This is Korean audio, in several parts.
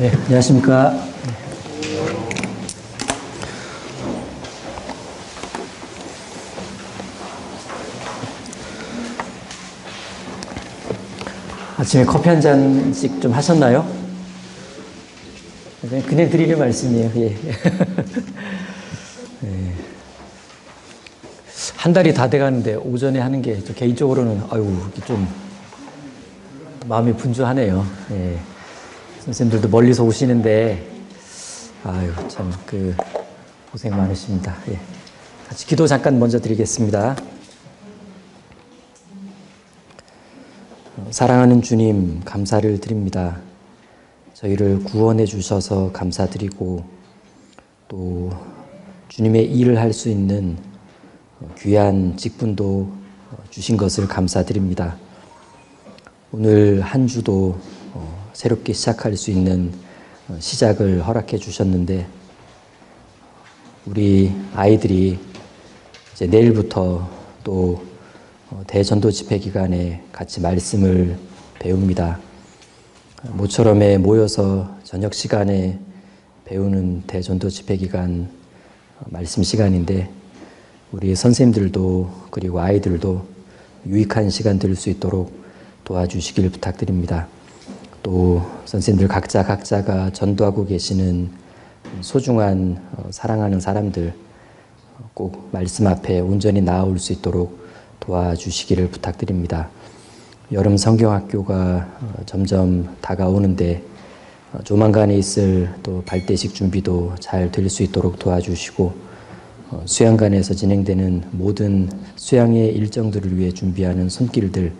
네, 안녕하십니까. 아침에 커피 한 잔씩 좀 하셨나요? 그냥 드리는 말씀이에요. 예. 예. 한 달이 다 돼가는데 오전에 하는 게 개인적으로는 좀 마음이 분주하네요. 예. 선생님들도 멀리서 오시는데 참 고생 많으십니다. 예. 같이 기도 잠깐 먼저 드리겠습니다. 사랑하는 주님, 감사를 드립니다. 저희를 구원해 주셔서 감사드리고 또 주님의 일을 할 수 있는 귀한 직분도 주신 것을 감사드립니다. 오늘 한 주도 새롭게 시작할 수 있는 시작을 허락해 주셨는데 우리 아이들이 이제 내일부터 또 대전도 집회 기간에 같이 말씀을 배웁니다. 모처럼에 모여서 저녁 시간에 배우는 대전도 집회 기간 말씀 시간인데 우리 선생님들도 그리고 아이들도 유익한 시간 될 수 있도록 도와주시길 부탁드립니다. 또 선생님들 각자가 전도하고 계시는 소중한 사랑하는 사람들 꼭 말씀 앞에 온전히 나아올 수 있도록 도와주시기를 부탁드립니다. 여름 성경학교가 점점 다가오는데 조만간에 있을 또 발대식 준비도 잘 될 수 있도록 도와주시고 수양관에서 진행되는 모든 수양의 일정들을 위해 준비하는 손길들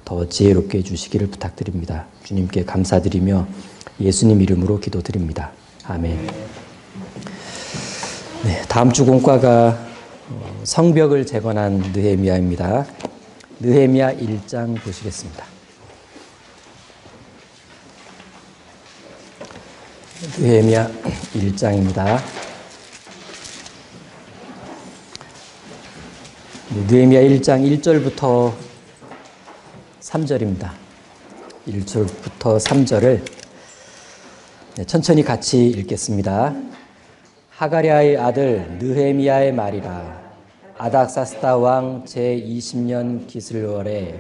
더 지혜롭게 해주시기를 부탁드립니다. 주님께 감사드리며 예수님 이름으로 기도드립니다. 아멘. 네, 다음 주 공과가 성벽을 재건한 느헤미야입니다. 느헤미야 1장 보시겠습니다. 느헤미야 1장입니다. 느헤미야 1장 1절부터 3절입니다. 1절부터 3절을 천천히 같이 읽겠습니다. 하가랴의 아들 느헤미야의 말이라. 아닥사스다 왕 제20년 기슬월에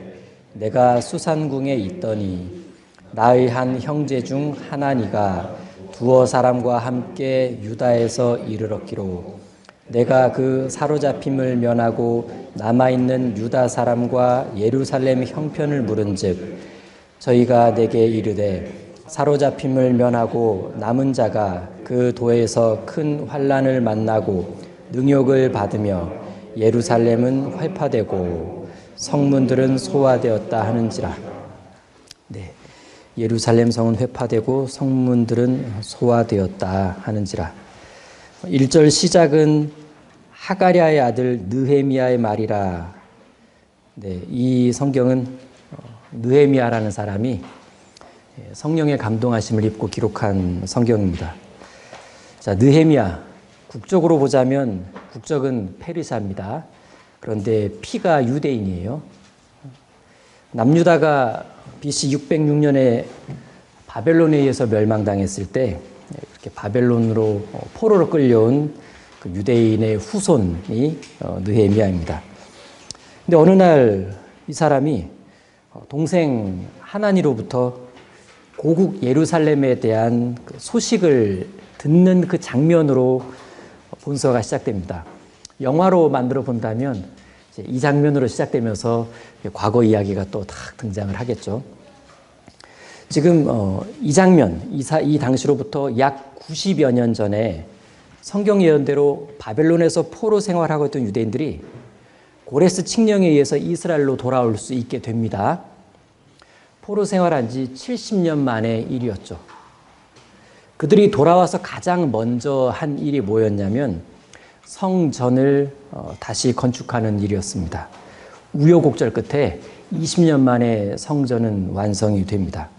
내가 수산궁에 있더니 나의 한 형제 중 하나니가 두어 사람과 함께 유다에서 이르렀기로 내가 그 사로잡힘을 면하고 남아있는 유다 사람과 예루살렘 형편을 물은즉 저희가 내게 이르되 사로잡힘을 면하고 남은 자가 그 도에서 큰 환난을 만나고 능욕을 받으며 예루살렘은 회파되고 성문들은 소화되었다 하는지라. 네, 예루살렘 성은 회파되고 성문들은 소화되었다 하는지라. 1절 시작은 하가랴의 아들 느헤미야의 말이라. 네, 이 성경은 느헤미야라는 사람이 성령의 감동하심을 입고 기록한 성경입니다. 자, 느헤미야 국적으로 보자면 국적은 페르시아입니다. 그런데 피가 유대인이에요. 남유다가 BC 606년에 바벨론에 의해서 멸망당했을 때 이렇게 바벨론으로 포로로 끌려온 그 유대인의 후손이 느헤미야입니다. 근데 어느 날 이 사람이 동생 하나니로부터 고국 예루살렘에 대한 그 소식을 듣는 그 장면으로 본서가 시작됩니다. 영화로 만들어 본다면 이제 이 장면으로 시작되면서 과거 이야기가 또 딱 등장을 하겠죠. 지금 이 장면, 이 당시로부터 약 90여 년 전에 성경 예언대로 바벨론에서 포로 생활하고 있던 유대인들이 고레스 칙령에 의해서 이스라엘로 돌아올 수 있게 됩니다. 포로 생활한 지 70년 만의 일이었죠. 그들이 돌아와서 가장 먼저 한 일이 뭐였냐면 성전을 다시 건축하는 일이었습니다. 우여곡절 끝에 20년 만에 성전은 완성이 됩니다.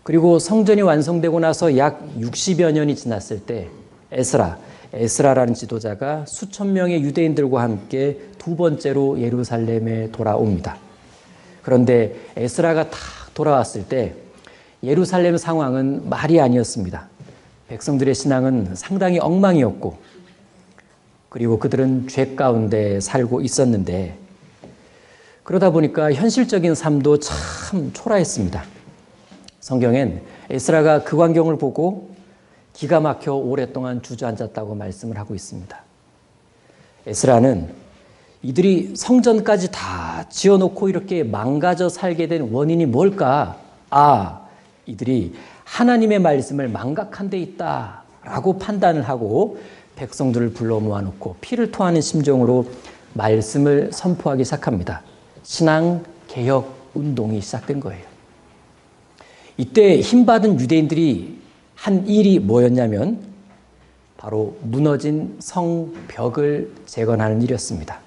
그리고 성전이 완성되고 나서 약 60여 년이 지났을 때 에스라라는 지도자가 수천 명의 유대인들과 함께 두 번째로 예루살렘에 돌아옵니다. 그런데 에스라가 딱 돌아왔을 때 예루살렘 상황은 말이 아니었습니다. 백성들의 신앙은 상당히 엉망이었고, 그리고 그들은 죄 가운데 살고 있었는데, 그러다 보니까 현실적인 삶도 참 초라했습니다. 성경엔 에스라가 그 광경을 보고 기가 막혀 오랫동안 주저앉았다고 말씀을 하고 있습니다. 에스라는 이들이 성전까지 다 지어놓고 이렇게 망가져 살게 된 원인이 뭘까? 이들이 하나님의 말씀을 망각한 데 있다라고 판단을 하고 백성들을 불러 모아놓고 피를 토하는 심정으로 말씀을 선포하기 시작합니다. 신앙 개혁 운동이 시작된 거예요. 이때 힘받은 유대인들이 한 일이 뭐였냐면 바로 무너진 성벽을 재건하는 일이었습니다.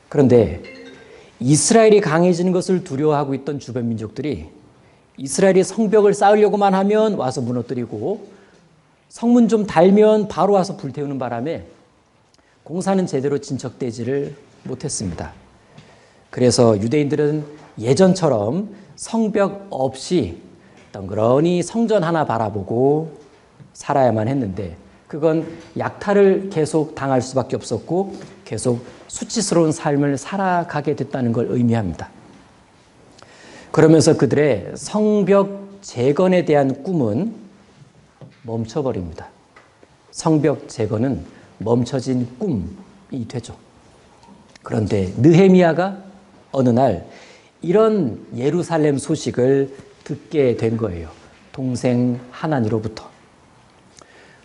그런데 이스라엘이 강해지는 것을 두려워하고 있던 주변 민족들이 이스라엘이 성벽을 쌓으려고만 하면 와서 무너뜨리고 성문 좀 달면 바로 와서 불태우는 바람에 공사는 제대로 진척되지를 못했습니다. 그래서 유대인들은 예전처럼 성벽 없이 덩그러니 성전 하나 바라보고 살아야만 했는데 그건 약탈을 계속 당할 수밖에 없었고 계속 수치스러운 삶을 살아가게 됐다는 걸 의미합니다. 그러면서 그들의 성벽 재건에 대한 꿈은 멈춰버립니다. 성벽 재건은 멈춰진 꿈이 되죠. 그런데 느헤미야가 어느 날 이런 예루살렘 소식을 듣게 된 거예요. 동생 하나니로부터.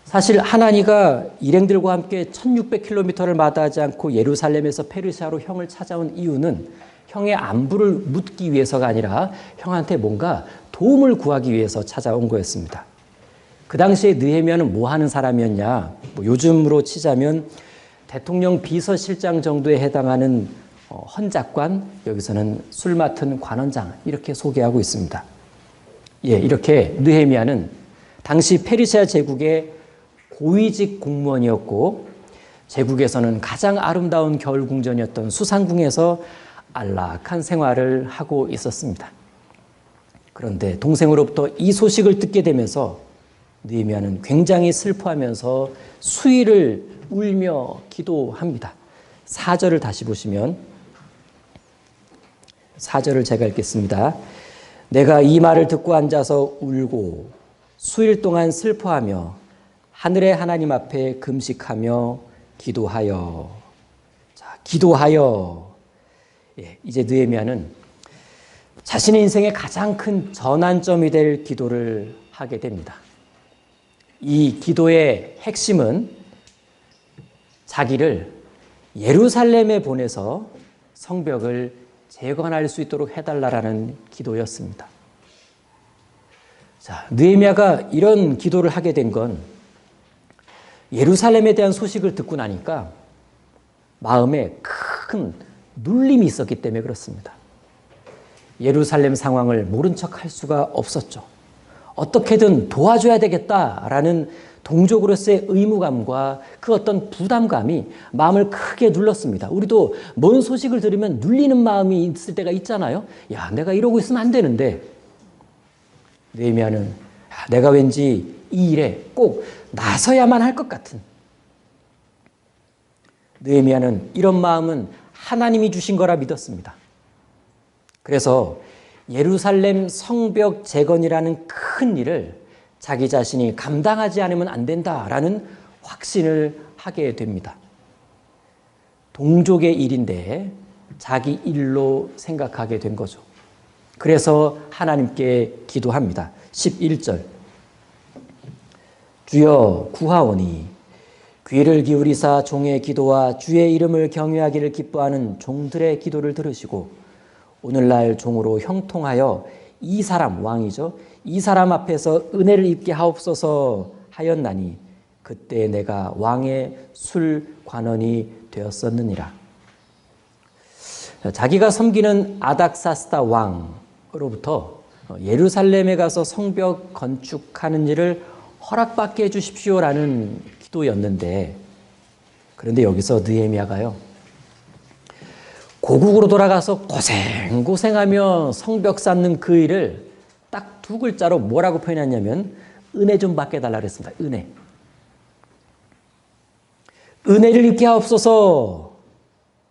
사실 하나니가 일행들과 함께 1600km를 마다하지 않고 예루살렘에서 페르시아로 형을 찾아온 이유는 형의 안부를 묻기 위해서가 아니라 형한테 뭔가 도움을 구하기 위해서 찾아온 거였습니다. 그 당시에 느헤미야는 뭐 하는 사람이었냐? 요즘으로 치자면 대통령 비서실장 정도에 해당하는 헌작관, 여기서는 술 맡은 관원장 이렇게 소개하고 있습니다. 이렇게 느헤미야는 당시 페르시아 제국의 고위직 공무원이었고 제국에서는 가장 아름다운 겨울 궁전이었던 수상궁에서 안락한 생활을 하고 있었습니다. 그런데 동생으로부터 이 소식을 듣게 되면서 느헤미야는 굉장히 슬퍼하면서 수위를 울며 기도합니다. 4절을 다시 보시면 4절을 제가 읽겠습니다. 내가 이 말을 듣고 앉아서 울고 수일 동안 슬퍼하며 하늘의 하나님 앞에 금식하며 기도하여. 자, 기도하여. 이제 느헤미야는 자신의 인생의 가장 큰 전환점이 될 기도를 하게 됩니다. 이 기도의 핵심은 자기를 예루살렘에 보내서 성벽을 재건할 수 있도록 해달라라는 기도였습니다. 자, 느헤미야가 이런 기도를 하게 된 건 예루살렘에 대한 소식을 듣고 나니까 마음에 큰 눌림이 있었기 때문에 그렇습니다. 예루살렘 상황을 모른 척 할 수가 없었죠. 어떻게든 도와줘야 되겠다라는 동족으로서의 의무감과 그 어떤 부담감이 마음을 크게 눌렀습니다. 우리도 뭔 소식을 들으면 눌리는 마음이 있을 때가 있잖아요. 야, 내가 이러고 있으면 안 되는데. 느헤미야는 내가 왠지 이 일에 꼭 나서야만 할 것 같은. 느헤미야는 이런 마음은 하나님이 주신 거라 믿었습니다. 그래서 예루살렘 성벽 재건이라는 큰 일을 자기 자신이 감당하지 않으면 안 된다라는 확신을 하게 됩니다. 동족의 일인데 자기 일로 생각하게 된 거죠. 그래서 하나님께 기도합니다. 11절. 주여 구하오니 귀를 기울이사 종의 기도와 주의 이름을 경외하기를 기뻐하는 종들의 기도를 들으시고 오늘날 종으로 형통하여 이 사람, 왕이죠. 이 사람 앞에서 은혜를 입게 하옵소서 하였나니 그때 내가 왕의 술관원이 되었었느니라. 자기가 섬기는 아닥사스다 왕으로부터 예루살렘에 가서 성벽 건축하는 일을 허락받게 해주십시오라는 기도였는데, 그런데 여기서 느헤미야가요, 고국으로 돌아가서 고생하며 성벽 쌓는 그 일을 딱 두 글자로 뭐라고 표현했냐면 은혜 좀 받게 해달라 그랬습니다. 은혜. 은혜를 입게 하옵소서.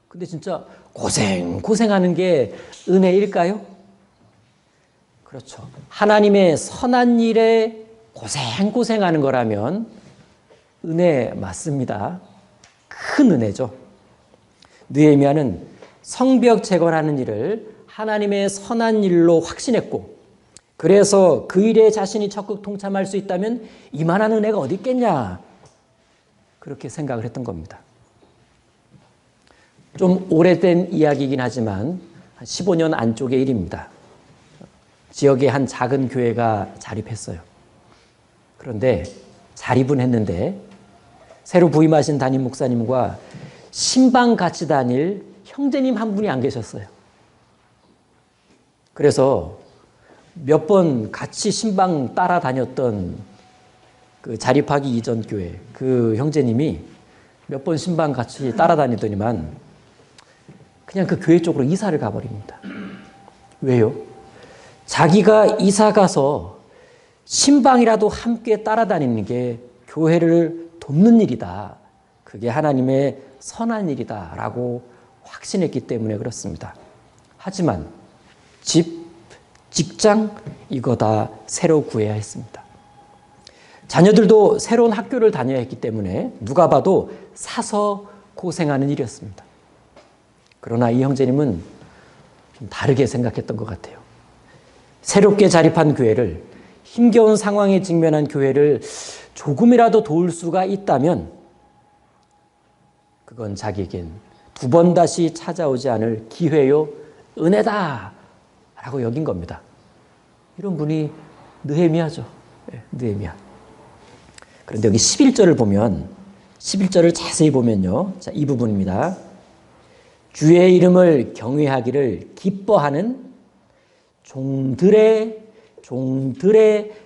근데 진짜 고생하는 게 은혜일까요? 그렇죠. 하나님의 선한 일에 고생하는 거라면 은혜 맞습니다. 큰 은혜죠. 느헤미야는 성벽 재건하는 일을 하나님의 선한 일로 확신했고, 그래서 그 일에 자신이 적극 동참할 수 있다면 이만한 은혜가 어디 있겠냐, 그렇게 생각을 했던 겁니다. 좀 오래된 이야기이긴 하지만 한 15년 안쪽의 일입니다. 지역의 한 작은 교회가 자립했어요. 그런데 자립은 했는데 새로 부임하신 담임 목사님과 신방 같이 다닐 형제님 한 분이 안 계셨어요. 그래서 몇 번 같이 신방 따라다녔던 그 자립하기 이전 교회 그 형제님이 몇 번 신방 같이 따라다니더니만 그냥 그 교회 쪽으로 이사를 가버립니다. 왜요? 자기가 이사 가서 신방이라도 함께 따라다니는 게 교회를 돕는 일이다. 그게 하나님의 선한 일이다 라고 확신했기 때문에 그렇습니다. 하지만 집, 직장 이거 다 새로 구해야 했습니다. 자녀들도 새로운 학교를 다녀야 했기 때문에 누가 봐도 사서 고생하는 일이었습니다. 그러나 이 형제님은 좀 다르게 생각했던 것 같아요. 새롭게 자립한 교회를, 힘겨운 상황에 직면한 교회를 조금이라도 도울 수가 있다면 그건 자기에겐 두 번 다시 찾아오지 않을 기회요, 은혜다 라고 여긴 겁니다. 이런 분이 느헤미야죠. 느헤미야. 그런데 여기 11절을 보면, 11절을 자세히 보면요, 자, 이 부분입니다. 주의 이름을 경외하기를 기뻐하는 종들의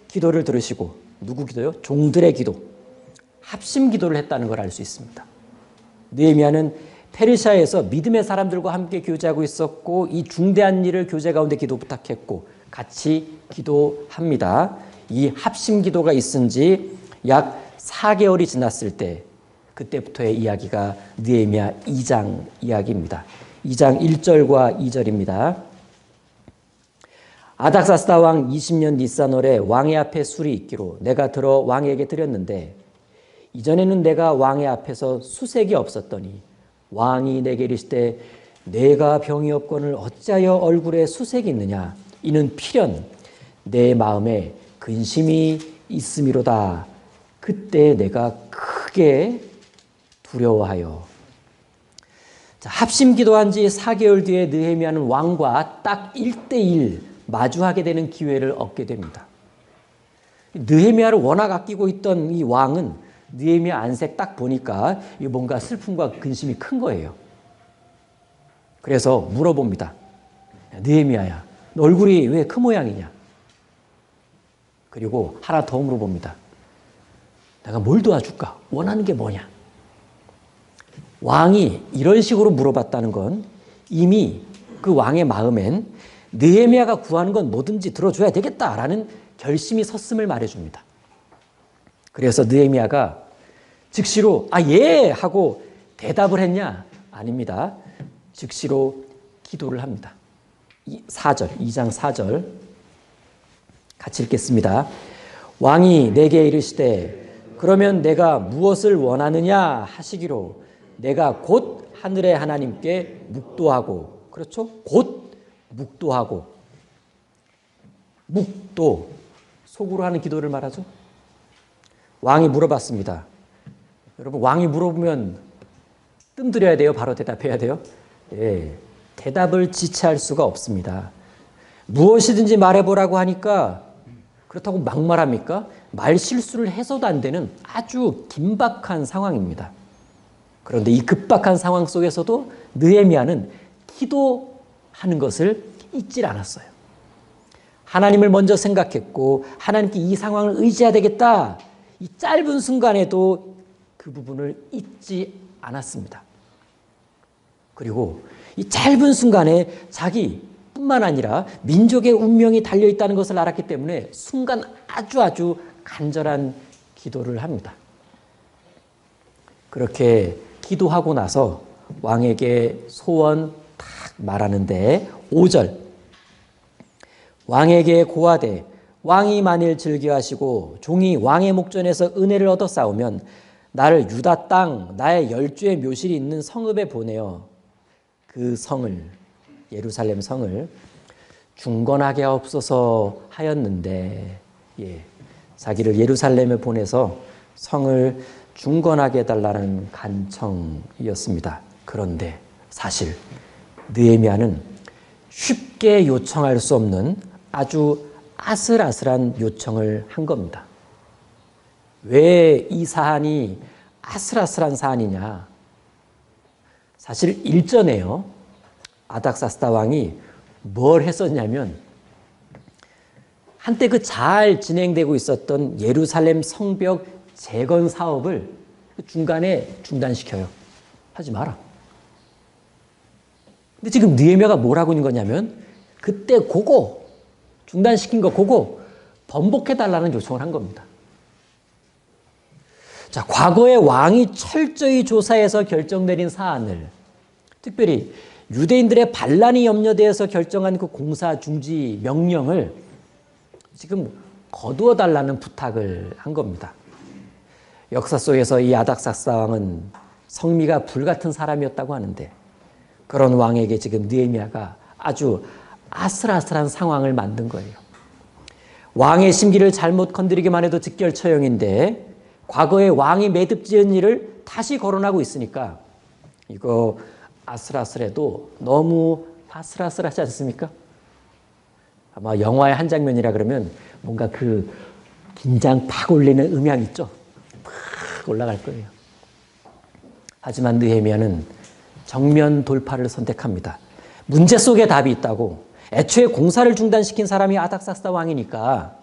기도를 들으시고, 누구 기도요? 종들의 기도, 합심 기도를 했다는 걸 알 수 있습니다. 느헤미야는 페르시아에서 믿음의 사람들과 함께 교제하고 있었고, 이 중대한 일을 교제 가운데 기도 부탁했고 같이 기도합니다. 이 합심 기도가 있은 지 약 4개월이 지났을 때, 그때부터의 이야기가 느헤미야 2장 이야기입니다. 2장 1절과 2절입니다. 아닥사스다 왕 20년 니산월에 왕의 앞에 술이 있기로 내가 들어 왕에게 드렸는데, 이전에는 내가 왕의 앞에서 수색이 없었더니 왕이 내게 이르시되 내가 병이 없거늘 어찌하여 얼굴에 수색이 있느냐, 이는 필연 내 마음에 근심이 있음이로다. 그때 내가 크게 두려워하여. 자, 합심 기도한 지 4개월 뒤에 느헤미야는 왕과 딱 1대1 마주하게 되는 기회를 얻게 됩니다. 느헤미야를 워낙 아끼고 있던 이 왕은 느헤미야 안색 딱 보니까 뭔가 슬픔과 근심이 큰 거예요. 그래서 물어봅니다. 느헤미야야, 너 얼굴이 왜 그 모양이냐? 그리고 하나 더 물어봅니다. 내가 뭘 도와줄까? 원하는 게 뭐냐? 왕이 이런 식으로 물어봤다는 건 이미 그 왕의 마음엔 느헤미야가 구하는 건 뭐든지 들어줘야 되겠다라는 결심이 섰음을 말해줍니다. 그래서 느헤미야가 즉시로 예 하고 대답을 했냐? 아닙니다. 즉시로 기도를 합니다. 4절, 2장 4절 같이 읽겠습니다. 왕이 내게 이르시되 그러면 내가 무엇을 원하느냐 하시기로 내가 곧 하늘의 하나님께 묵도하고, 그렇죠? 곧 묵도하고, 묵도 속으로 하는 기도를 말하죠. 왕이 물어봤습니다. 여러분, 왕이 물어보면 뜸들여야 돼요? 바로 대답해야 돼요? 예, 대답을 지체할 수가 없습니다. 무엇이든지 말해보라고 하니까 그렇다고 막말합니까? 말 실수를 해서도 안 되는 아주 긴박한 상황입니다. 그런데 이 급박한 상황 속에서도 느헤미야는 기도하는 것을 잊질 않았어요. 하나님을 먼저 생각했고 하나님께 이 상황을 의지해야 되겠다. 이 짧은 순간에도 그 부분을 잊지 않았습니다. 그리고 이 짧은 순간에 자기 뿐만 아니라 민족의 운명이 달려있다는 것을 알았기 때문에 순간 아주 간절한 기도를 합니다. 그렇게 기도하고 나서 왕에게 소원 딱 말하는데 5절 왕에게 고하되 왕이 만일 즐겨하시고 종이 왕의 목전에서 은혜를 얻어 싸우면 나를 유다 땅 나의 열주의 묘실이 있는 성읍에 보내어 그 성을 예루살렘 성을 중건하게 하옵소서 하였는데 자기를 예루살렘에 보내서 성을 중건하게 해달라는 간청이었습니다. 그런데 사실 느헤미야는 쉽게 요청할 수 없는 아주 아슬아슬한 요청을 한 겁니다. 왜 이 사안이 아슬아슬한 사안이냐? 사실 일전에요. 아닥사스다 왕이 뭘 했었냐면 한때 그 잘 진행되고 있었던 예루살렘 성벽 재건 사업을 중간에 중단시켜요. 하지 마라. 근데 지금 느헤미야가 뭘 하고 있는 거냐면 그때 그거 중단시킨 거 그거 번복해달라는 요청을 한 겁니다. 자, 과거에 왕이 철저히 조사해서 결정 내린 사안을 특별히 유대인들의 반란이 염려되어서 결정한 그 공사 중지 명령을 지금 거두어 달라는 부탁을 한 겁니다. 역사 속에서 이 아닥사스다 왕은 성미가 불같은 사람이었다고 하는데 그런 왕에게 지금 느헤미야가 아주 아슬아슬한 상황을 만든 거예요. 왕의 심기를 잘못 건드리기만 해도 즉결 처형인데 과거에 왕이 매듭지은 일을 다시 거론하고 있으니까 이거 아슬아슬해도 너무 아슬아슬하지 않습니까? 아마 영화의 한 장면이라 그러면 뭔가 그 긴장 팍 올리는 음향 있죠? 팍 올라갈 거예요. 하지만 느헤미야는 정면 돌파를 선택합니다. 문제 속에 답이 있다고. 애초에 공사를 중단시킨 사람이 아닥사스다 왕이니까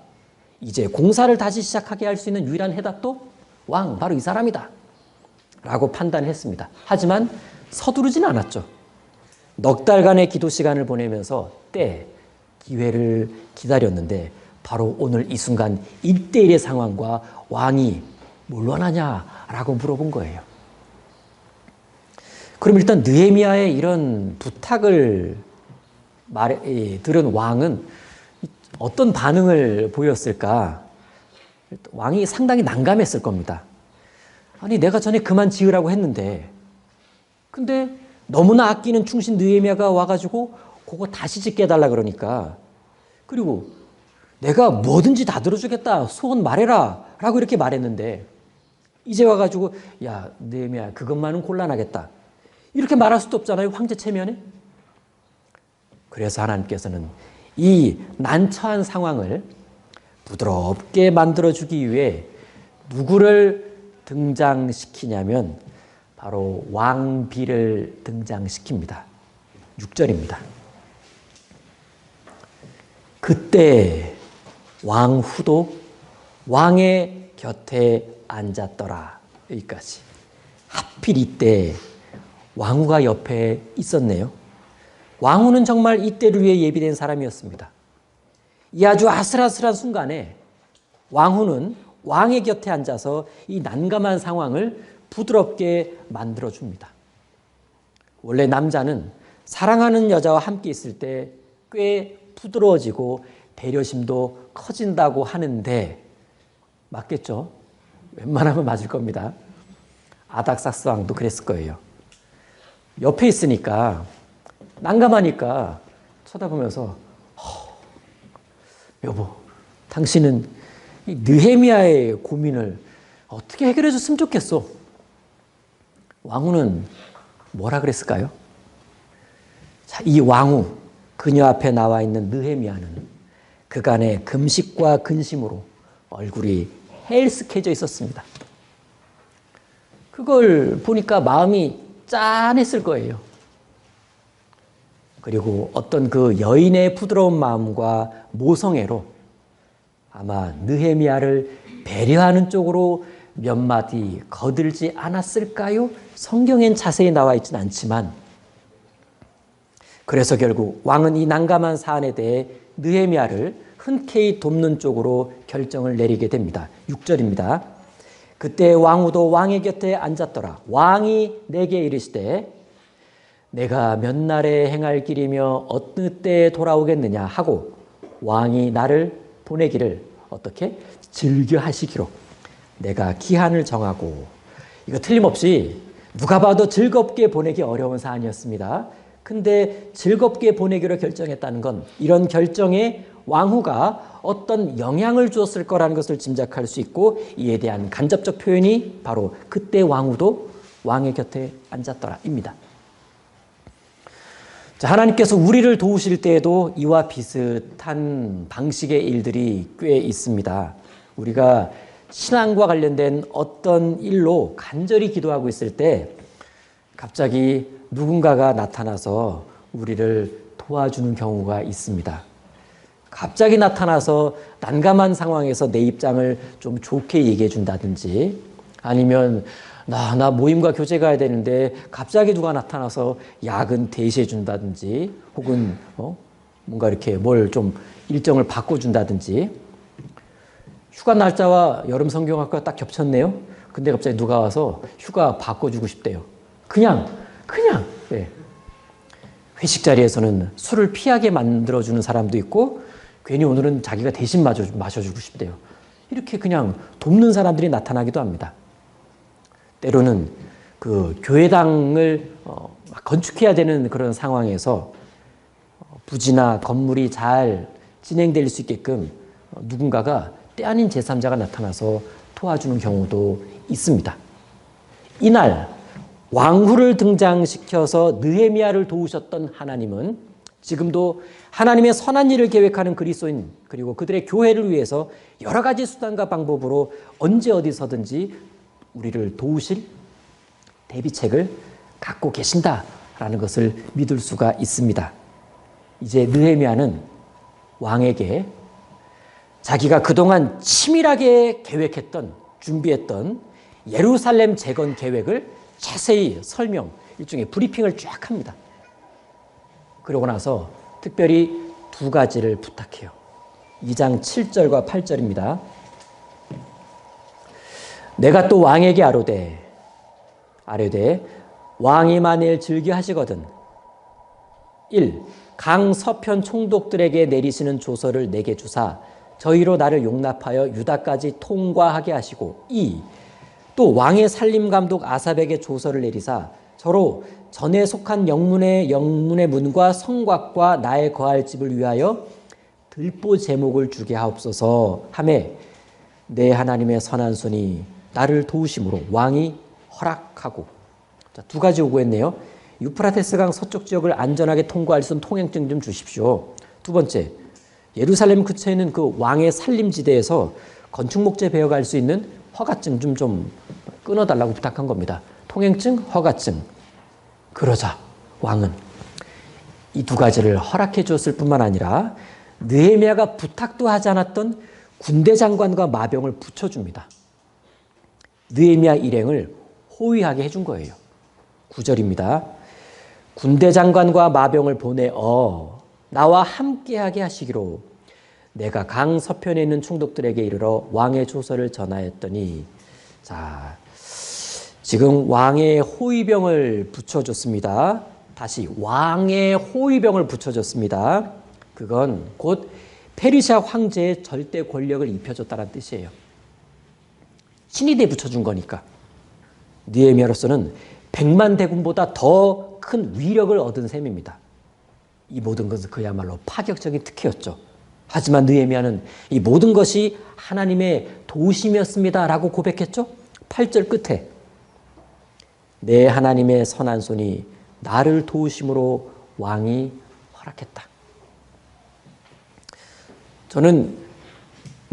이제 공사를 다시 시작하게 할 수 있는 유일한 해답도 왕, 바로 이 사람이다 라고 판단했습니다. 하지만 서두르진 않았죠. 넉 달간의 기도 시간을 보내면서 기회를 기다렸는데 바로 오늘 이 순간 1대1의 상황과 왕이 뭘 원하냐라고 물어본 거예요. 그럼 일단 느헤미야의 이런 부탁을 들은 왕은 어떤 반응을 보였을까? 왕이 상당히 난감했을 겁니다. 아니 내가 전에 그만 지으라고 했는데 근데 너무나 아끼는 충신 느헤미야가 와가지고 그거 다시 짓게 해달라 그러니까 그리고 내가 뭐든지 다 들어주겠다 소원 말해라 라고 이렇게 말했는데 이제 와가지고 야 느헤미야 그것만은 곤란하겠다 이렇게 말할 수도 없잖아요. 황제 체면에. 그래서 하나님께서는 이 난처한 상황을 부드럽게 만들어주기 위해 누구를 등장시키냐면 바로 왕비를 등장시킵니다. 6절입니다. 그때 왕후도 왕의 곁에 앉았더라. 여기까지. 하필 이때 왕후가 옆에 있었네요. 왕후는 정말 이때를 위해 예비된 사람이었습니다. 이 아주 아슬아슬한 순간에 왕후는 왕의 곁에 앉아서 이 난감한 상황을 부드럽게 만들어줍니다. 원래 남자는 사랑하는 여자와 함께 있을 때 꽤 부드러워지고 배려심도 커진다고 하는데 맞겠죠? 웬만하면 맞을 겁니다. 아닥사스 왕도 그랬을 거예요. 옆에 있으니까 난감하니까 쳐다보면서 여보, 당신은 이 느헤미야의 고민을 어떻게 해결해 줬으면 좋겠어? 왕후는 뭐라 그랬을까요? 자, 이 왕후, 그녀 앞에 나와 있는 느헤미야는 그간의 금식과 근심으로 얼굴이 헬스케져 있었습니다. 그걸 보니까 마음이 짠했을 거예요. 그리고 어떤 그 여인의 부드러운 마음과 모성애로 아마 느헤미야를 배려하는 쪽으로 몇 마디 거들지 않았을까요? 성경엔 자세히 나와 있지는 않지만 그래서 결국 왕은 이 난감한 사안에 대해 느헤미야를 흔쾌히 돕는 쪽으로 결정을 내리게 됩니다. 6절입니다. 그때 왕후도 왕의 곁에 앉았더라. 왕이 내게 이르시되 내가 몇 날에 행할 길이며 어느 때에 돌아오겠느냐 하고 왕이 나를 보내기를 어떻게? 즐겨하시기로 내가 기한을 정하고. 이거 틀림없이 누가 봐도 즐겁게 보내기 어려운 사안이었습니다. 근데 즐겁게 보내기로 결정했다는 건 이런 결정에 왕후가 어떤 영향을 주었을 거라는 것을 짐작할 수 있고, 이에 대한 간접적 표현이 바로 그때 왕후도 왕의 곁에 앉았더라입니다. 자, 하나님께서 우리를 도우실 때에도 이와 비슷한 방식의 일들이 꽤 있습니다. 우리가 신앙과 관련된 어떤 일로 간절히 기도하고 있을 때 갑자기 누군가가 나타나서 우리를 도와주는 경우가 있습니다. 갑자기 나타나서 난감한 상황에서 내 입장을 좀 좋게 얘기해 준다든지, 아니면 나 모임과 교제 가야 되는데 갑자기 누가 나타나서 야근 대시해 준다든지, 혹은 뭔가 이렇게 뭘 좀 일정을 바꿔준다든지. 휴가 날짜와 여름 성경학과 딱 겹쳤네요. 근데 갑자기 누가 와서 휴가 바꿔주고 싶대요. 그냥 네. 회식 자리에서는 술을 피하게 만들어주는 사람도 있고, 괜히 오늘은 자기가 대신 마셔주고 싶대요. 이렇게 그냥 돕는 사람들이 나타나기도 합니다. 때로는 그 교회당을 건축해야 되는 그런 상황에서 부지나 건물이 잘 진행될 수 있게끔 누군가가 때 아닌 제3자가 나타나서 도와주는 경우도 있습니다. 이날 왕후를 등장시켜서 느헤미야를 도우셨던 하나님은 지금도 하나님의 선한 일을 계획하는 그리스도인, 그리고 그들의 교회를 위해서 여러 가지 수단과 방법으로 언제 어디서든지 우리를 도우실 대비책을 갖고 계신다라는 것을 믿을 수가 있습니다. 이제 느헤미야는 왕에게 자기가 그동안 치밀하게 계획했던, 준비했던 예루살렘 재건 계획을 자세히 설명, 일종의 브리핑을 쫙 합니다. 그러고 나서 특별히 두 가지를 부탁해요. 2장 7절과 8절입니다. 내가 또 왕에게 아뢰되 왕이 만일 즐겨하시거든 1. 강 서편 총독들에게 내리시는 조서를 내게 주사 저희로 나를 용납하여 유다까지 통과하게 하시고 2. 또 왕의 살림감독 아삽에게 조서를 내리사 저로 전에 속한 영문의 문과 성곽과 나의 거할 집을 위하여 들보 제목을 주게 하옵소서 하매 내 하나님의 선한 손이 나를 도우심으로 왕이 허락하고. 자, 두 가지 요구했네요. 유프라테스강 서쪽 지역을 안전하게 통과할 수 있는 통행증 좀 주십시오. 두 번째, 예루살렘 근처에 있는 그 왕의 살림지대에서 건축 목재 베어갈 수 있는 허가증 좀 끊어달라고 부탁한 겁니다. 통행증, 허가증. 그러자 왕은 이 두 가지를 허락해 주었을 뿐만 아니라 느헤미야가 부탁도 하지 않았던 군대 장관과 마병을 붙여줍니다. 느헤미야 일행을 호위하게 해준 거예요. 9절입니다. 군대 장관과 마병을 보내어 나와 함께하게 하시기로 내가 강 서편에 있는 총독들에게 이르러 왕의 조서를 전하였더니. 자, 지금 왕의 호위병을 붙여줬습니다. 다시 왕의 호위병을 붙여줬습니다. 그건 곧 페르시아 황제의 절대 권력을 입혀줬다는 뜻이에요. 신이 붙여준 거니까. 느헤미야로서는 100만 대군보다 더 큰 위력을 얻은 셈입니다. 이 모든 것은 그야말로 파격적인 특혜였죠. 하지만 느헤미야는 이 모든 것이 하나님의 도우심이었습니다라고 고백했죠. 8절 끝에 내 하나님의 선한 손이 나를 도우심으로 왕이 허락했다. 저는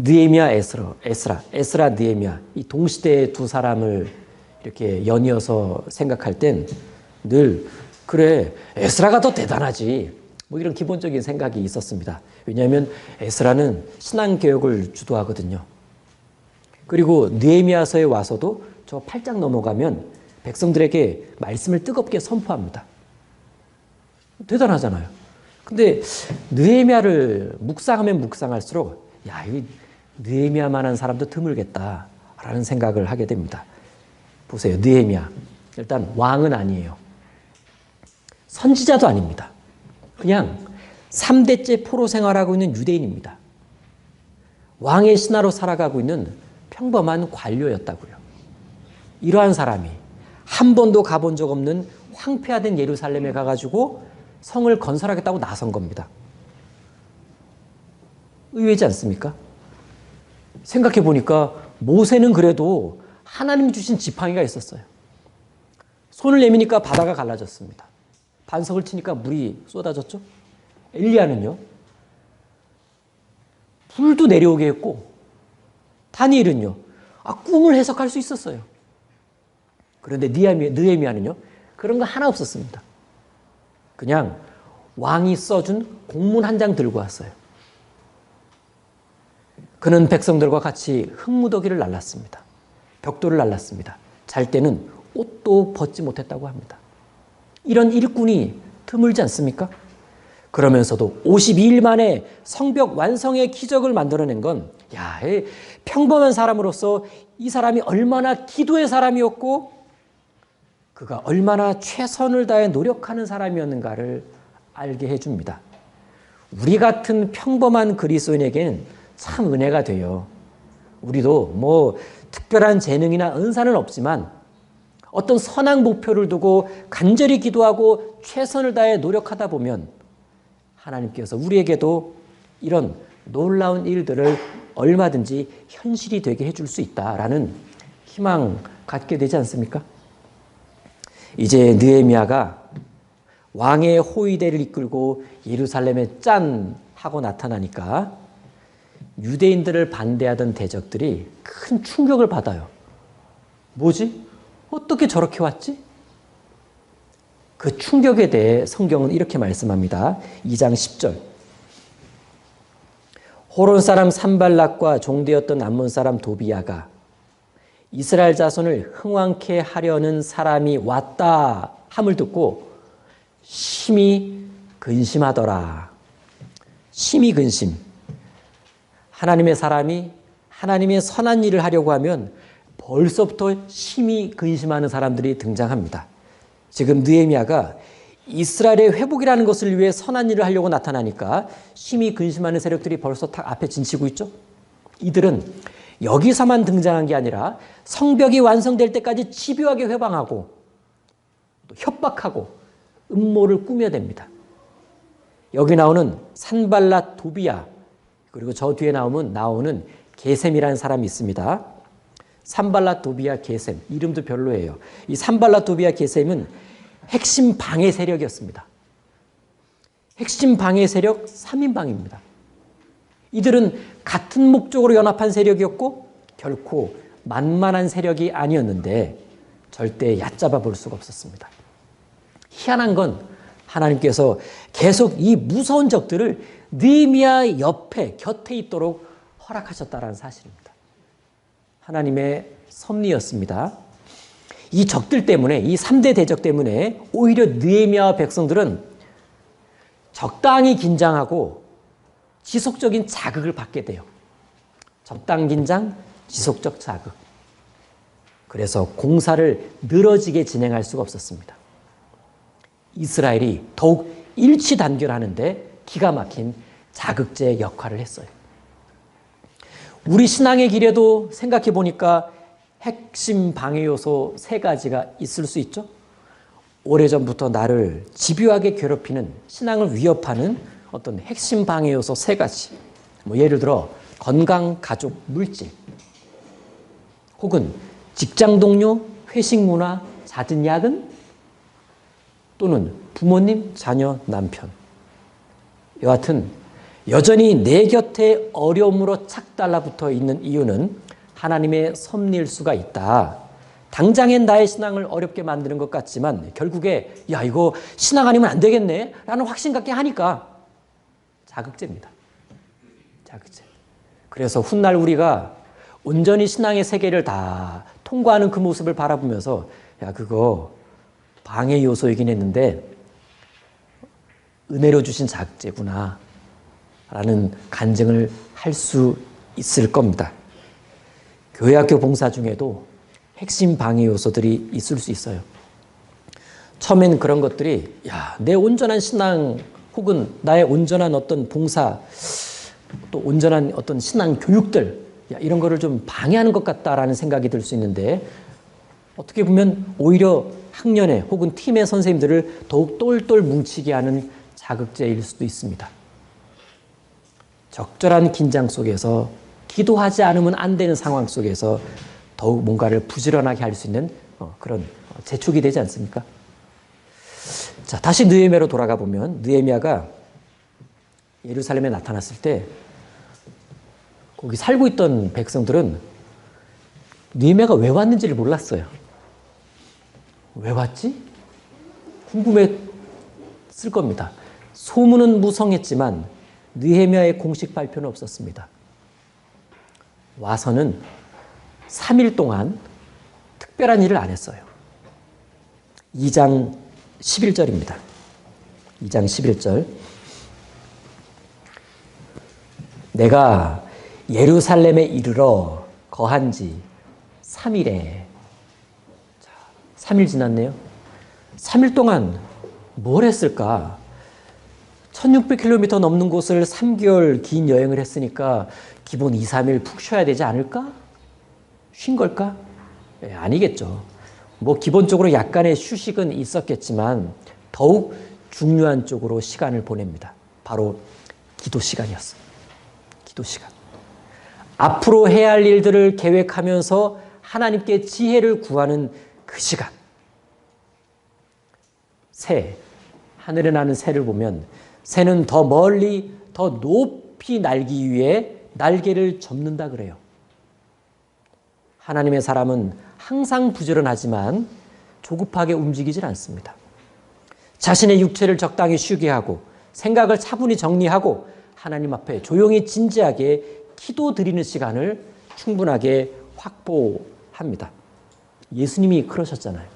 느헤미야, 에스라, 느헤미야 이 동시대의 두 사람을 이렇게 연이어서 생각할 땐 늘 그래 에스라가 더 대단하지 뭐 이런 기본적인 생각이 있었습니다. 왜냐하면 에스라는 신앙개혁을 주도하거든요. 그리고 느헤미야서에 와서도 저 8장 넘어가면 백성들에게 말씀을 뜨겁게 선포합니다. 대단하잖아요. 근데 느헤미야를 묵상하면 묵상할수록 야, 이 느헤미야만한 사람도 드물겠다라는 생각을 하게 됩니다. 보세요. 느헤미야. 일단 왕은 아니에요. 선지자도 아닙니다. 그냥 3대째 포로 생활하고 있는 유대인입니다. 왕의 신하로 살아가고 있는 평범한 관료였다고요. 이러한 사람이 한 번도 가본 적 없는 황폐화된 예루살렘에 가가지고 성을 건설하겠다고 나선 겁니다. 의외지 않습니까? 생각해 보니까 모세는 그래도 하나님 주신 지팡이가 있었어요. 손을 내미니까 바다가 갈라졌습니다. 반석을 치니까 물이 쏟아졌죠. 엘리야는요, 불도 내려오게 했고, 다니엘은요, 꿈을 해석할 수 있었어요. 그런데 느헤미야는요, 그런 거 하나 없었습니다. 그냥 왕이 써준 공문 한 장 들고 왔어요. 그는 백성들과 같이 흙무더기를 날랐습니다. 벽돌을 날랐습니다. 잘 때는 옷도 벗지 못했다고 합니다. 이런 일꾼이 드물지 않습니까? 그러면서도 52일 만에 성벽 완성의 기적을 만들어낸 건, 야, 평범한 사람으로서 이 사람이 얼마나 기도의 사람이었고 그가 얼마나 최선을 다해 노력하는 사람이었는가를 알게 해줍니다. 우리 같은 평범한 그리스도인에게는 참 은혜가 돼요. 우리도 뭐 특별한 재능이나 은사는 없지만 어떤 선한 목표를 두고 간절히 기도하고 최선을 다해 노력하다 보면 하나님께서 우리에게도 이런 놀라운 일들을 얼마든지 현실이 되게 해줄 수 있다라는 희망 갖게 되지 않습니까? 이제 느헤미야가 왕의 호위대를 이끌고 예루살렘에 짠 하고 나타나니까 유대인들을 반대하던 대적들이 큰 충격을 받아요. 뭐지? 어떻게 저렇게 왔지? 그 충격에 대해 성경은 이렇게 말씀합니다. 2장 10절. 호론 사람 산발락과 종되었던 암몬 사람 도비야가 이스라엘 자손을 흥왕케 하려는 사람이 왔다 함을 듣고 심히 근심하더라. 심히 근심. 하나님의 사람이 하나님의 선한 일을 하려고 하면 벌써부터 심히 근심하는 사람들이 등장합니다. 지금 느헤미야가 이스라엘의 회복이라는 것을 위해 선한 일을 하려고 나타나니까 심히 근심하는 세력들이 벌써 딱 앞에 진치고 있죠. 이들은 여기서만 등장한 게 아니라 성벽이 완성될 때까지 집요하게 회방하고 또 협박하고 음모를 꾸며댑니다. 여기 나오는 산발랏 도비야, 그리고 저 뒤에 나오는 게셈이라는 사람이 있습니다. 산발랏 도비야 게셈, 이름도 별로예요. 이 산발랏 도비야 게셈은 핵심 방해 세력이었습니다. 핵심 방해 세력 3인방입니다. 이들은 같은 목적으로 연합한 세력이었고 결코 만만한 세력이 아니었는데 절대 얕잡아 볼 수가 없었습니다. 희한한 건 하나님께서 계속 이 무서운 적들을 느헤미야 옆에 곁에 있도록 허락하셨다는 사실입니다. 하나님의 섭리였습니다. 이 적들 때문에, 이 3대 대적 때문에 오히려 느헤미야와 백성들은 적당히 긴장하고 지속적인 자극을 받게 돼요. 적당 긴장, 지속적 자극. 그래서 공사를 늘어지게 진행할 수가 없었습니다. 이스라엘이 더욱 일치단결하는데 기가 막힌 자극제 역할을 했어요. 우리 신앙의 길에도 생각해 보니까 핵심 방해 요소 3가지가 있을 수 있죠. 오래전부터 나를 집요하게 괴롭히는, 신앙을 위협하는 어떤 핵심 방해 요소 3가지. 예를 들어 건강, 가족, 물질, 혹은 직장 동료, 회식 문화, 잦은 야근, 또는 부모님, 자녀, 남편. 여하튼 여전히 내 곁에 어려움으로 착 달라붙어 있는 이유는 하나님의 섭리일 수가 있다. 당장엔 나의 신앙을 어렵게 만드는 것 같지만 결국에 야, 이거 신앙 아니면 안 되겠네 라는 확신 갖게 하니까 자극제입니다. 자극제. 그래서 훗날 우리가 온전히 신앙의 세계를 다 통과하는 그 모습을 바라보면서 야, 그거 방해 요소이긴 했는데 은혜로 주신 자극제구나 라는 간증을 할 수 있을 겁니다. 교회학교 봉사 중에도 핵심 방해 요소들이 있을 수 있어요. 처음엔 그런 것들이 내 온전한 신앙 혹은 나의 온전한 어떤 봉사 또 온전한 어떤 신앙 교육들 이런 거를 좀 방해하는 것 같다라는 생각이 들 수 있는데 어떻게 보면 오히려 학년회 혹은 팀의 선생님들을 더욱 똘똘 뭉치게 하는 자극제일 수도 있습니다. 적절한 긴장 속에서 기도하지 않으면 안 되는 상황 속에서 더욱 뭔가를 부지런하게 할 수 있는 그런 재촉이 되지 않습니까? 자, 다시 느헤미야로 돌아가 보면 느헤미야가 예루살렘에 나타났을 때 거기 살고 있던 백성들은 느헤미야가 왜 왔는지를 몰랐어요. 왜 왔지? 궁금했을 겁니다. 소문은 무성했지만 느헤미야의 공식 발표는 없었습니다. 와서는 3일 동안 특별한 일을 안 했어요. 2장 11절입니다. 2장 11절. 내가 예루살렘에 이르러 거한 지 3일에 3일 지났네요. 3일 동안 뭘 했을까? 1600km 넘는 곳을 3개월 긴 여행을 했으니까 기본 2, 3일 푹 쉬어야 되지 않을까? 쉰 걸까? 아니겠죠. 뭐 기본적으로 약간의 휴식은 있었겠지만 더욱 중요한 쪽으로 시간을 보냅니다. 바로 기도 시간이었어요. 기도 시간. 앞으로 해야 할 일들을 계획하면서 하나님께 지혜를 구하는 그 시간. 새, 하늘에 나는 새를 보면 새는 더 멀리 더 높이 날기 위해 날개를 접는다 그래요. 하나님의 사람은 항상 부지런하지만 조급하게 움직이질 않습니다. 자신의 육체를 적당히 쉬게 하고 생각을 차분히 정리하고 하나님 앞에 조용히 진지하게 기도 드리는 시간을 충분하게 확보합니다. 예수님이 그러셨잖아요.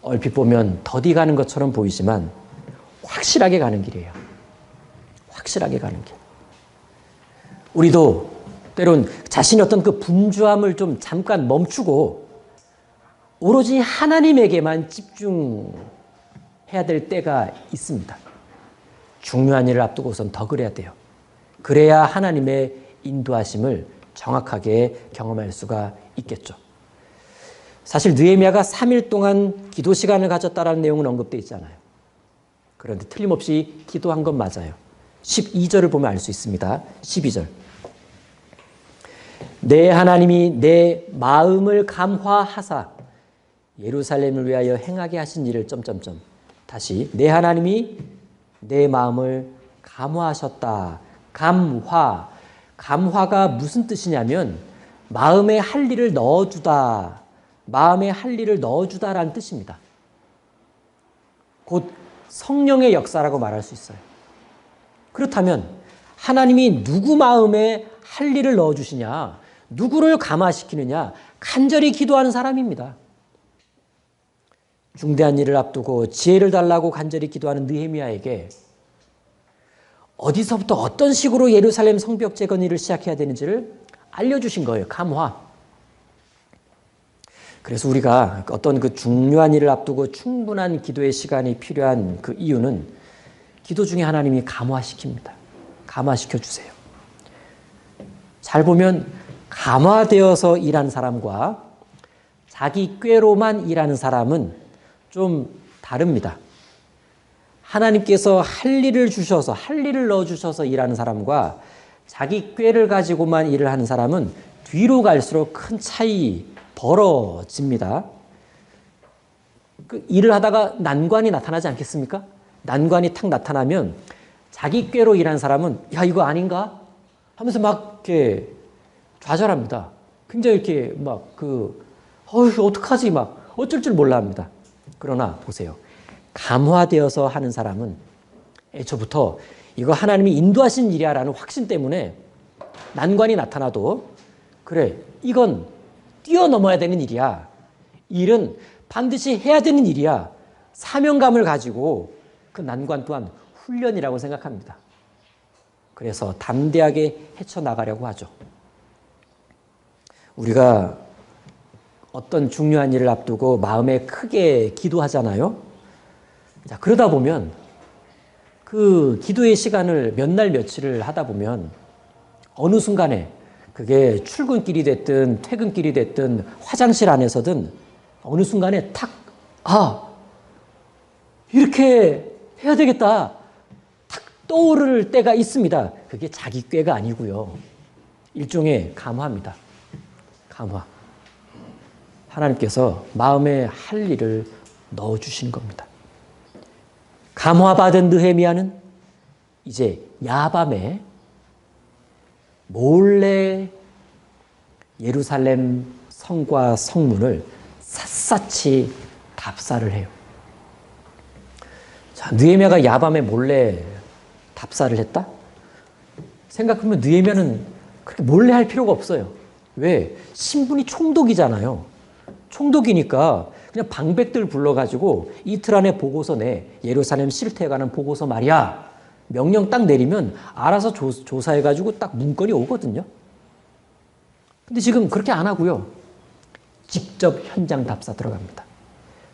얼핏 보면 더디 가는 것처럼 보이지만 확실하게 가는 길이에요. 확실하게 가는 길. 우리도 때론 자신의 어떤 그 분주함을 좀 잠깐 멈추고 오로지 하나님에게만 집중해야 될 때가 있습니다. 중요한 일을 앞두고선 더 그래야 돼요. 그래야 하나님의 인도하심을 정확하게 경험할 수가 있겠죠. 사실 느헤미야가 3일 동안 기도 시간을 가졌다라는 내용은 언급되어 있잖아요. 그런데 틀림없이 기도한 건 맞아요. 12절을 보면 알 수 있습니다. 12절. 내 하나님이 내 마음을 감화하사 예루살렘을 위하여 행하게 하신 일을 점점점. 다시 내 하나님이 내 마음을 감화하셨다. 감화. 감화가 무슨 뜻이냐면 마음에 할 일을 넣어주다. 마음에 할 일을 넣어주다라는 뜻입니다. 곧 성령의 역사라고 말할 수 있어요. 그렇다면 하나님이 누구 마음에 할 일을 넣어주시냐? 누구를 감화시키느냐? 간절히 기도하는 사람입니다. 중대한 일을 앞두고 지혜를 달라고 간절히 기도하는 느헤미야에게 어디서부터 어떤 식으로 예루살렘 성벽 재건일을 시작해야 되는지를 알려주신 거예요. 감화. 그래서 우리가 어떤 그 중요한 일을 앞두고 충분한 기도의 시간이 필요한 그 이유는 기도 중에 하나님이 감화시킵니다. 감화시켜 주세요. 잘 보면 감화되어서 일하는 사람과 자기 꾀로만 일하는 사람은 좀 다릅니다. 하나님께서 할 일을 주셔서 할 일을 넣어주셔서 일하는 사람과 자기 꾀를 가지고만 일을 하는 사람은 뒤로 갈수록 큰 차이 벌어집니다. 그 일을 하다가 난관이 나타나지 않겠습니까? 난관이 탁 나타나면 자기 꾀로 일하는 사람은 야 이거 아닌가? 하면서 막 이렇게 좌절합니다. 굉장히 이렇게 막 어떡하지 막 어쩔 줄 몰라 합니다. 그러나 보세요. 감화되어서 하는 사람은 애초부터 이거 하나님이 인도하신 일이야 라는 확신 때문에 난관이 나타나도 그래 이건 뛰어넘어야 되는 일이야. 일은 반드시 해야 되는 일이야. 사명감을 가지고 그 난관 또한 훈련이라고 생각합니다. 그래서 담대하게 헤쳐나가려고 하죠. 우리가 어떤 중요한 일을 앞두고 마음에 크게 기도하잖아요. 자, 그러다 보면 그 기도의 시간을 몇 날 며칠을 하다 보면 어느 순간에 그게 출근길이 됐든 퇴근길이 됐든 화장실 안에서든 어느 순간에 탁, 이렇게 해야 되겠다. 탁 떠오를 때가 있습니다. 그게 자기 꾀가 아니고요. 일종의 감화입니다. 감화. 하나님께서 마음에 할 일을 넣어주시는 겁니다. 감화받은 느헤미야는 이제 야밤에 몰래 예루살렘 성과 성문을 샅샅이 답사를 해요. 자, 느헤미야가 야밤에 몰래 답사를 했다? 생각하면 느헤미야는 그렇게 몰래 할 필요가 없어요. 왜? 신분이 총독이잖아요. 총독이니까 그냥 방백들 불러가지고 이틀 안에 보고서 내. 예루살렘 실태에 관한 보고서 말이야. 명령 딱 내리면 알아서 조사해가지고 딱 문건이 오거든요. 근데 지금 그렇게 안 하고요. 직접 현장 답사 들어갑니다.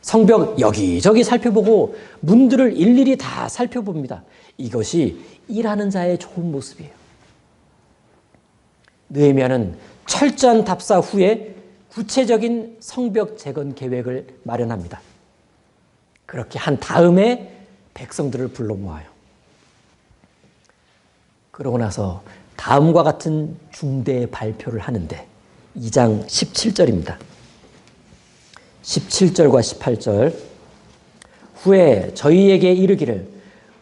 성벽 여기저기 살펴보고 문들을 일일이 다 살펴봅니다. 이것이 일하는 자의 좋은 모습이에요. 느헤미야는 철저한 답사 후에 구체적인 성벽 재건 계획을 마련합니다. 그렇게 한 다음에 백성들을 불러 모아요. 그러고 나서 다음과 같은 중대 발표를 하는데 2장 17절입니다. 17절과 18절 후에 저희에게 이르기를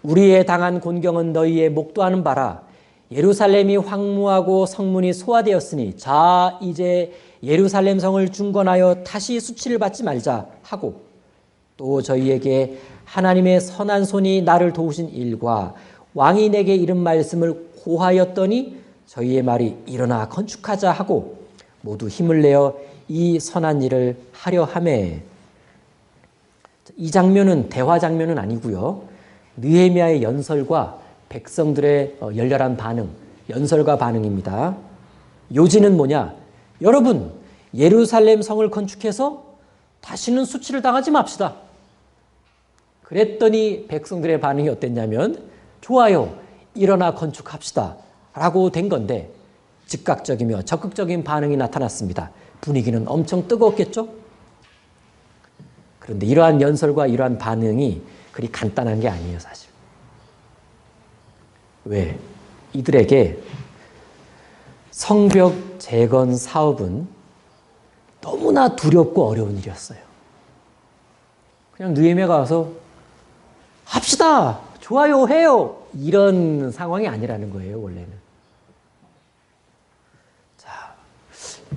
우리의 당한 곤경은 너희의 목도하는 바라 예루살렘이 황무하고 성문이 소화되었으니 자 이제 예루살렘 성을 중건하여 다시 수치를 받지 말자 하고 또 저희에게 하나님의 선한 손이 나를 도우신 일과 왕이 내게 이른 말씀을 고하였더니 저희의 말이 일어나 건축하자 하고 모두 힘을 내어 이 선한 일을 하려 하매. 이 장면은 대화 장면은 아니고요. 느헤미야의 연설과 백성들의 열렬한 반응, 연설과 반응입니다. 요지는 뭐냐? 여러분, 예루살렘 성을 건축해서 다시는 수치를 당하지 맙시다. 그랬더니 백성들의 반응이 어땠냐면 좋아요, 일어나 건축합시다 라고 된 건데 즉각적이며 적극적인 반응이 나타났습니다. 분위기는 엄청 뜨거웠겠죠? 그런데 이러한 연설과 이러한 반응이 그리 간단한 게 아니에요, 사실. 왜? 이들에게 성벽 재건 사업은 너무나 두렵고 어려운 일이었어요. 그냥 느헤미야가 와서 합시다! 좋아요, 해요! 이런 상황이 아니라는 거예요, 원래는. 자,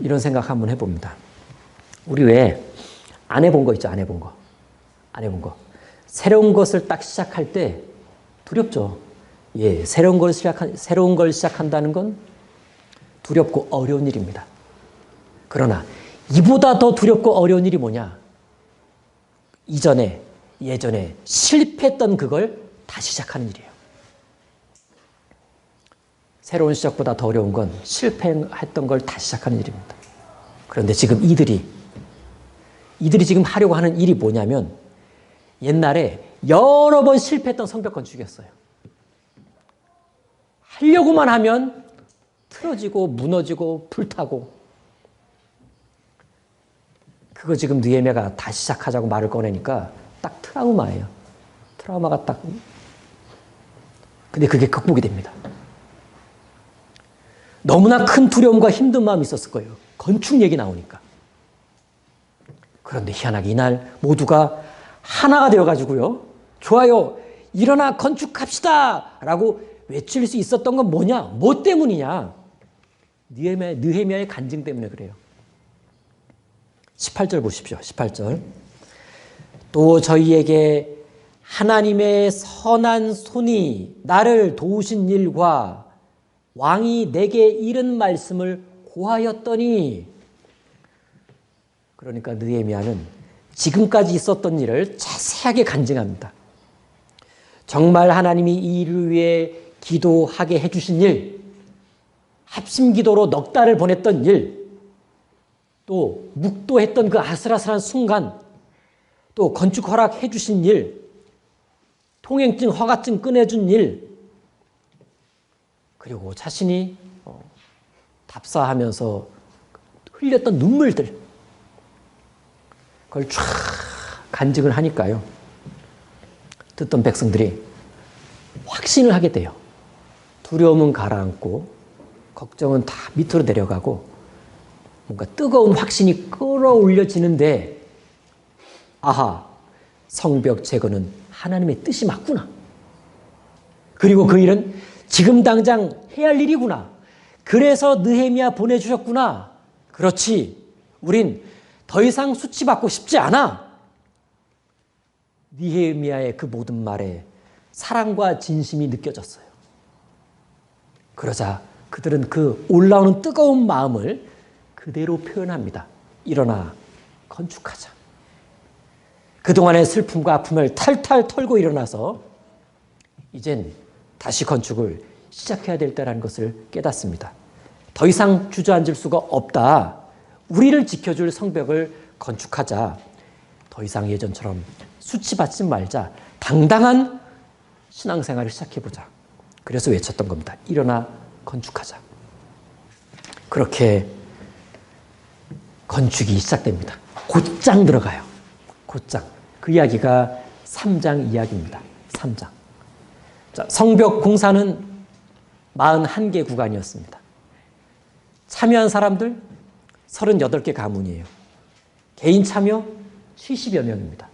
이런 생각 한번 해봅니다. 우리 왜 안 해본 거 있죠, 안 해본 거. 안 해본 거. 새로운 것을 딱 시작할 때 두렵죠. 예, 새로운 걸 시작한다는 건 두렵고 어려운 일입니다. 그러나 이보다 더 두렵고 어려운 일이 뭐냐? 예전에 실패했던 그걸 다시 시작하는 일이에요. 새로운 시작보다 더 어려운 건 실패했던 걸 다시 시작하는 일입니다. 그런데 지금 이들이 지금 하려고 하는 일이 뭐냐면 옛날에 여러 번 실패했던 성벽 건축이었어요. 하려고만 하면 틀어지고 무너지고 불타고 그거 지금 느헤미야가 다시 시작하자고 말을 꺼내니까 딱 트라우마예요. 트라우마가 딱. 근데 그게 극복이 됩니다. 너무나 큰 두려움과 힘든 마음이 있었을 거예요. 건축 얘기 나오니까. 그런데 희한하게 이날 모두가 하나가 되어가지고요. 좋아요. 일어나 건축합시다. 라고 외칠 수 있었던 건 뭐냐? 뭐 때문이냐? 느헤미야의 간증 때문에 그래요. 18절 보십시오. 18절. 또 저희에게 하나님의 선한 손이 나를 도우신 일과 왕이 내게 이른 말씀을 고하였더니 그러니까 느헤미야는 지금까지 있었던 일을 자세하게 간증합니다. 정말 하나님이 이 일을 위해 기도하게 해주신 일, 합심기도로 넉 달을 보냈던 일, 또 묵도했던 그 아슬아슬한 순간, 또 건축 허락해 주신 일, 통행증, 허가증 꺼내준 일, 그리고 자신이 답사하면서 흘렸던 눈물들, 그걸 쫙 간직을 하니까요. 듣던 백성들이 확신을 하게 돼요. 두려움은 가라앉고 걱정은 다 밑으로 내려가고 뭔가 뜨거운 확신이 끌어올려지는데, 아하, 성벽 재건은 하나님의 뜻이 맞구나. 그리고 그 일은 지금 당장 해야 할 일이구나. 그래서 느헤미야 보내주셨구나. 그렇지, 우린 더 이상 수치받고 싶지 않아. 느헤미야의 그 모든 말에 사랑과 진심이 느껴졌어요. 그러자 그들은 그 올라오는 뜨거운 마음을 그대로 표현합니다. 일어나 건축하자. 그동안의 슬픔과 아픔을 탈탈 털고 일어나서 이젠 다시 건축을 시작해야 될 때라는 것을 깨닫습니다. 더 이상 주저앉을 수가 없다. 우리를 지켜줄 성벽을 건축하자. 더 이상 예전처럼 수치받지 말자. 당당한 신앙생활을 시작해보자. 그래서 외쳤던 겁니다. 일어나 건축하자. 그렇게 건축이 시작됩니다. 곧장 들어가요. 곧장. 그 이야기가 3장 이야기입니다. 3장. 자, 성벽 공사는 41개 구간이었습니다. 참여한 사람들 38개 가문이에요. 개인 참여 70여 명입니다.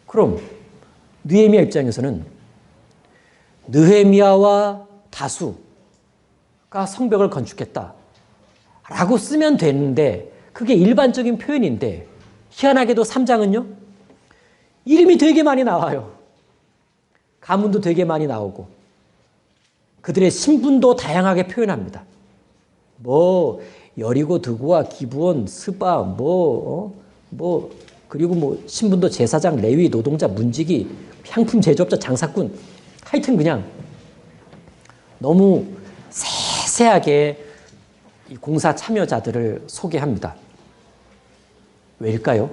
그럼 느헤미야 입장에서는 느헤미야와 다수가 성벽을 건축했다 라고 쓰면 되는데, 그게 일반적인 표현인데 희한하게도 3장은요 이름이 되게 많이 나와요. 가문도 되게 많이 나오고 그들의 신분도 다양하게 표현합니다. 뭐 여리고, 드고와, 기브온, 스바, 그리고 신분도 제사장, 레위, 노동자, 문지기, 향품 제조업자, 장사꾼, 하여튼 그냥 너무 세세하게 이 공사 참여자들을 소개합니다. 왜일까요?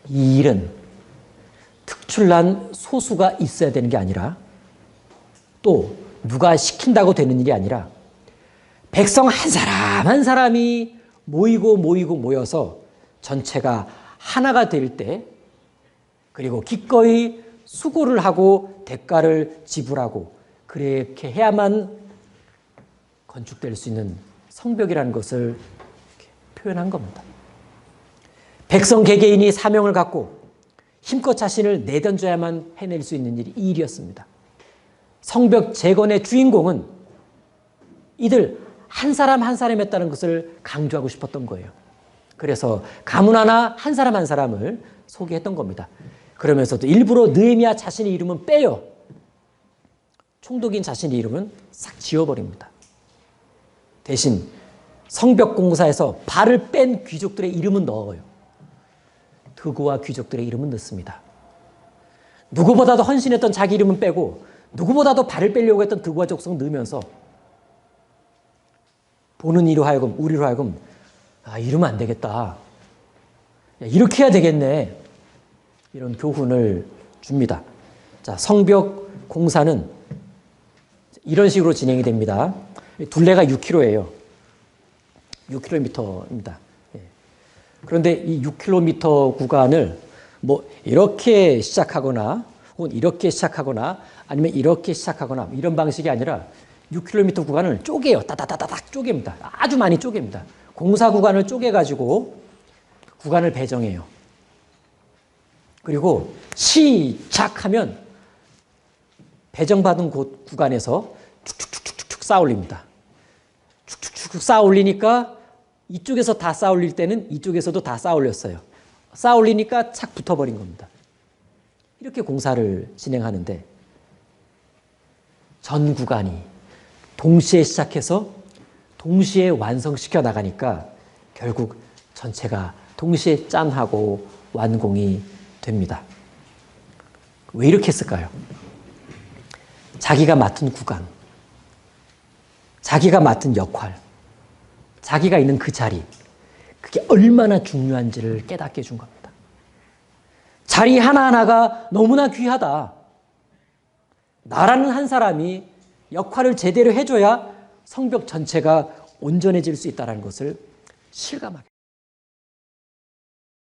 이 일은 특출난 소수가 있어야 되는 게 아니라, 또 누가 시킨다고 되는 일이 아니라 백성 한 사람 한 사람이 모여서 전체가 하나가 될 때, 그리고 기꺼이 수고를 하고 대가를 지불하고 그렇게 해야만 건축될 수 있는 성벽이라는 것을 표현한 겁니다. 백성 개개인이 사명을 갖고 힘껏 자신을 내던져야만 해낼 수 있는 일이 이 일이었습니다. 성벽 재건의 주인공은 이들 한 사람 한 사람이었다는 것을 강조하고 싶었던 거예요. 그래서 가문 하나 한 사람 한 사람을 소개했던 겁니다. 그러면서도 일부러 느헤미야 자신의 이름은 빼요. 총독인 자신의 이름은 싹 지워버립니다. 대신 성벽 공사에서 발을 뺀 귀족들의 이름은 넣어요. 드고와 귀족들의 이름은 넣습니다. 누구보다도 헌신했던 자기 이름은 빼고 누구보다도 발을 빼려고 했던 드고와 족속 넣으면서 보는 이로 하여금, 우리로 하여금, 이러면 안 되겠다. 이렇게 해야 되겠네. 이런 교훈을 줍니다. 자, 성벽 공사는 이런 식으로 진행이 됩니다. 둘레가 6km예요. 6km입니다. 그런데 이 6km 구간을 이렇게 시작하거나 혹은 이렇게 시작하거나 아니면 이렇게 시작하거나 이런 방식이 아니라 6km 구간을 쪼개요. 따다다다닥 쪼갭니다. 아주 많이 쪼갭니다. 공사 구간을 쪼개가지고 구간을 배정해요. 그리고 시작하면 배정받은 곳 구간에서 축축축축축 쌓아 올립니다. 축축축축 쌓아 올리니까 이쪽에서 다 쌓아 올릴 때는 이쪽에서도 다 쌓아 올렸어요. 쌓아 올리니까 착 붙어버린 겁니다. 이렇게 공사를 진행하는데 전 구간이 동시에 시작해서 동시에 완성시켜 나가니까 결국 전체가 동시에 짠하고 완공이 됩니다. 왜 이렇게 했을까요? 자기가 맡은 구간, 자기가 맡은 역할, 자기가 있는 그 자리, 그게 얼마나 중요한지를 깨닫게 해준 겁니다. 자리 하나하나가 너무나 귀하다. 나라는 한 사람이 역할을 제대로 해줘야 성벽 전체가 온전해질 수 있다는 것을 실감하게